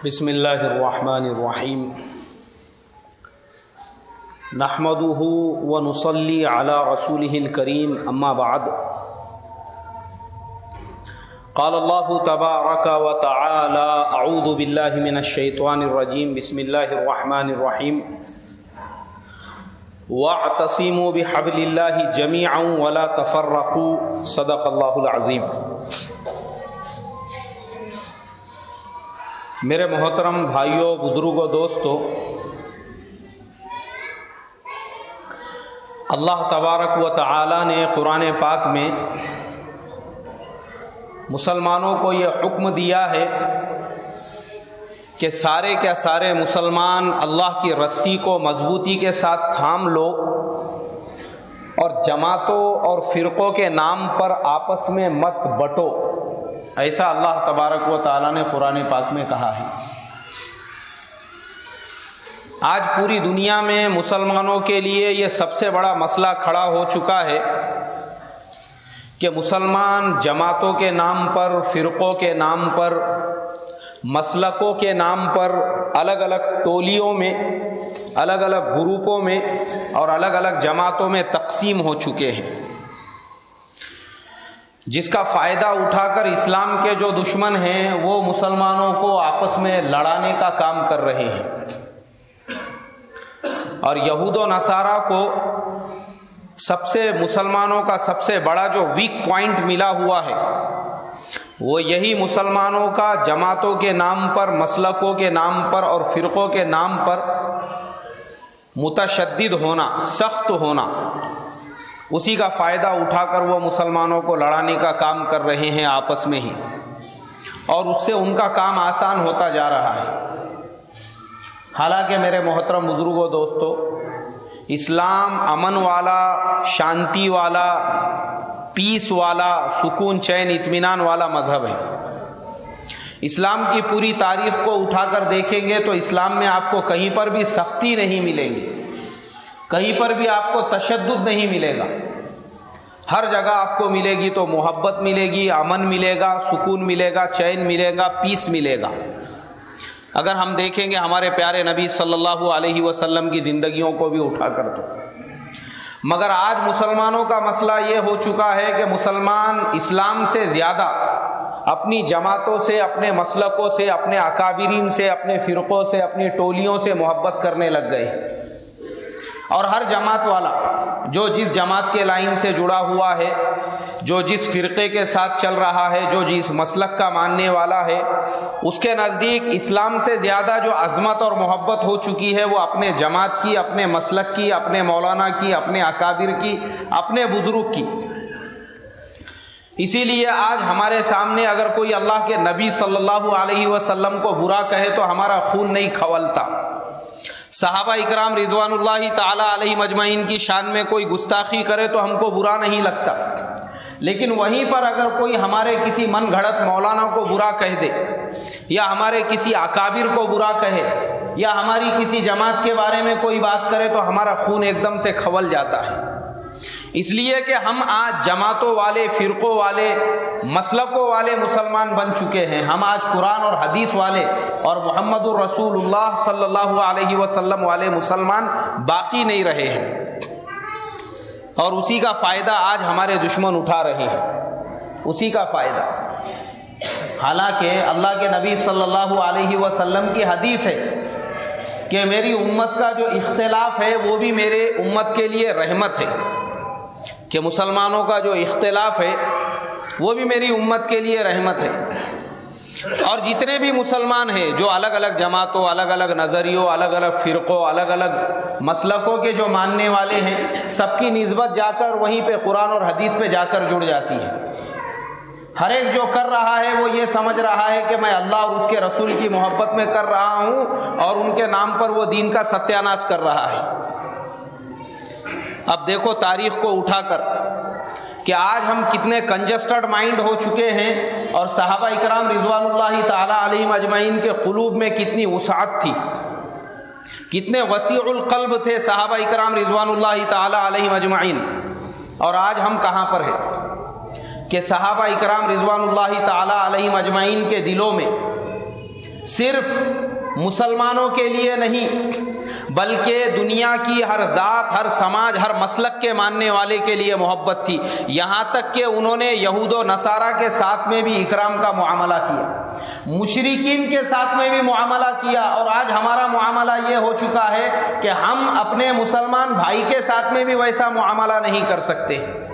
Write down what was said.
بسم اللہ الرحمن الرحیم نحمده ونصلی علی رسوله الکریم اما بعد قال اللہ تبارک وتعالی اعوذ باللہ من الشیطان الرجیم بسم اللہ الرحمن الرحیم واعتصموا بحبل اللہ جمیعا ولا تفرقوا صدق اللہ العظیم۔ میرے محترم بھائیوں، بزرگوں، دوستوں، اللہ تبارک و تعالی نے قرآن پاک میں مسلمانوں کو یہ حکم دیا ہے کہ سارے کے سارے مسلمان اللہ کی رسی کو مضبوطی کے ساتھ تھام لو اور جماعتوں اور فرقوں کے نام پر آپس میں مت بٹو، ایسا اللہ تبارک و تعالیٰ نے قرآن پاک میں کہا ہے۔ آج پوری دنیا میں مسلمانوں کے لیے یہ سب سے بڑا مسئلہ کھڑا ہو چکا ہے کہ مسلمان جماعتوں کے نام پر، فرقوں کے نام پر، مسلکوں کے نام پر الگ الگ ٹولیوں میں، الگ الگ گروپوں میں اور الگ الگ جماعتوں میں تقسیم ہو چکے ہیں، جس کا فائدہ اٹھا کر اسلام کے جو دشمن ہیں وہ مسلمانوں کو آپس میں لڑانے کا کام کر رہے ہیں۔ اور یہود و نصارہ کو مسلمانوں کا سب سے بڑا جو ویک پوائنٹ ملا ہوا ہے وہ یہی مسلمانوں کا جماعتوں کے نام پر، مسلکوں کے نام پر اور فرقوں کے نام پر متشدد ہونا، سخت ہونا، اسی کا فائدہ اٹھا کر وہ مسلمانوں کو لڑانے کا کام کر رہے ہیں آپس میں ہی، اور اس سے ان کا کام آسان ہوتا جا رہا ہے۔ حالانکہ میرے محترم بزرگوں، دوستو، اسلام امن والا، شانتی والا، پیس والا، سکون، چین، اطمینان والا مذہب ہے۔ اسلام کی پوری تاریخ کو اٹھا کر دیکھیں گے تو اسلام میں آپ کو کہیں پر بھی سختی نہیں ملے گی، کہیں پر بھی آپ کو تشدد نہیں ملے گا۔ ہر جگہ آپ کو ملے گی تو محبت ملے گی، امن ملے گا، سکون ملے گا، چین ملے گا، پیس ملے گا۔ اگر ہم دیکھیں گے ہمارے پیارے نبی صلی اللہ علیہ وسلم کی زندگیوں کو بھی اٹھا کر تو، مگر آج مسلمانوں کا مسئلہ یہ ہو چکا ہے کہ مسلمان اسلام سے زیادہ اپنی جماعتوں سے، اپنے مسلکوں سے، اپنے اکابرین سے، اپنے فرقوں سے، اپنی ٹولیوں سے محبت کرنے لگ گئے۔ اور ہر جماعت والا جو جس جماعت کے لائن سے جڑا ہوا ہے، جو جس فرقے کے ساتھ چل رہا ہے، جو جس مسلک کا ماننے والا ہے، اس کے نزدیک اسلام سے زیادہ جو عظمت اور محبت ہو چکی ہے وہ اپنے جماعت کی، اپنے مسلک کی، اپنے مولانا کی، اپنے اکابر کی، اپنے بزرگ کی۔ اسی لیے آج ہمارے سامنے اگر کوئی اللہ کے نبی صلی اللہ علیہ وسلم کو برا کہے تو ہمارا خون نہیں کھولتا۔ صحابہ اکرام رضوان اللہ تعالی علیہم اجمعین کی شان میں کوئی گستاخی کرے تو ہم کو برا نہیں لگتا، لیکن وہیں پر اگر کوئی ہمارے کسی من گھڑت مولانا کو برا کہہ دے، یا ہمارے کسی اکابر کو برا کہے، یا ہماری کسی جماعت کے بارے میں کوئی بات کرے تو ہمارا خون ایک دم سے کھول جاتا ہے۔ اس لیے کہ ہم آج جماعتوں والے، فرقوں والے، مسلکوں والے مسلمان بن چکے ہیں۔ ہم آج قرآن اور حدیث والے اور محمد الرسول اللہ صلی اللہ علیہ وسلم والے مسلمان باقی نہیں رہے ہیں، اور اسی کا فائدہ آج ہمارے دشمن اٹھا رہے ہیں، اسی کا فائدہ۔ حالانکہ اللہ کے نبی صلی اللہ علیہ وسلم کی حدیث ہے کہ میری امت کا جو اختلاف ہے وہ بھی میرے امت کے لیے رحمت ہے، کہ مسلمانوں کا جو اختلاف ہے وہ بھی میری امت کے لیے رحمت ہے۔ اور جتنے بھی مسلمان ہیں جو الگ الگ جماعتوں، الگ الگ نظریوں، الگ الگ فرقوں، الگ الگ مسلکوں کے جو ماننے والے ہیں، سب کی نسبت جا کر وہیں پہ قرآن اور حدیث پہ جا کر جڑ جاتی ہے۔ ہر ایک جو کر رہا ہے وہ یہ سمجھ رہا ہے کہ میں اللہ اور اس کے رسول کی محبت میں کر رہا ہوں، اور ان کے نام پر وہ دین کا ستیہ ناش کر رہا ہے۔ اب دیکھو تاریخ کو اٹھا کر کہ آج ہم کتنے کنجسٹڈ مائنڈ ہو چکے ہیں، اور صحابہ اکرام رضوان اللہ تعالی علیہم اجمعین کے قلوب میں کتنی وسعت تھی، کتنے وسیع القلب تھے صحابہ اکرام رضوان اللہ تعالی علیہم اجمعین، اور آج ہم کہاں پر ہیں کہ صحابہ اکرام رضوان اللہ تعالی علیہم اجمعین کے دلوں میں صرف مسلمانوں کے لیے نہیں بلکہ دنیا کی ہر ذات، ہر سماج، ہر مسلک کے ماننے والے کے لیے محبت تھی، یہاں تک کہ انہوں نے یہود و نصارہ کے ساتھ میں بھی اکرام کا معاملہ کیا، مشرکین کے ساتھ میں بھی معاملہ کیا، اور آج ہمارا معاملہ یہ ہو چکا ہے کہ ہم اپنے مسلمان بھائی کے ساتھ میں بھی ویسا معاملہ نہیں کر سکتے۔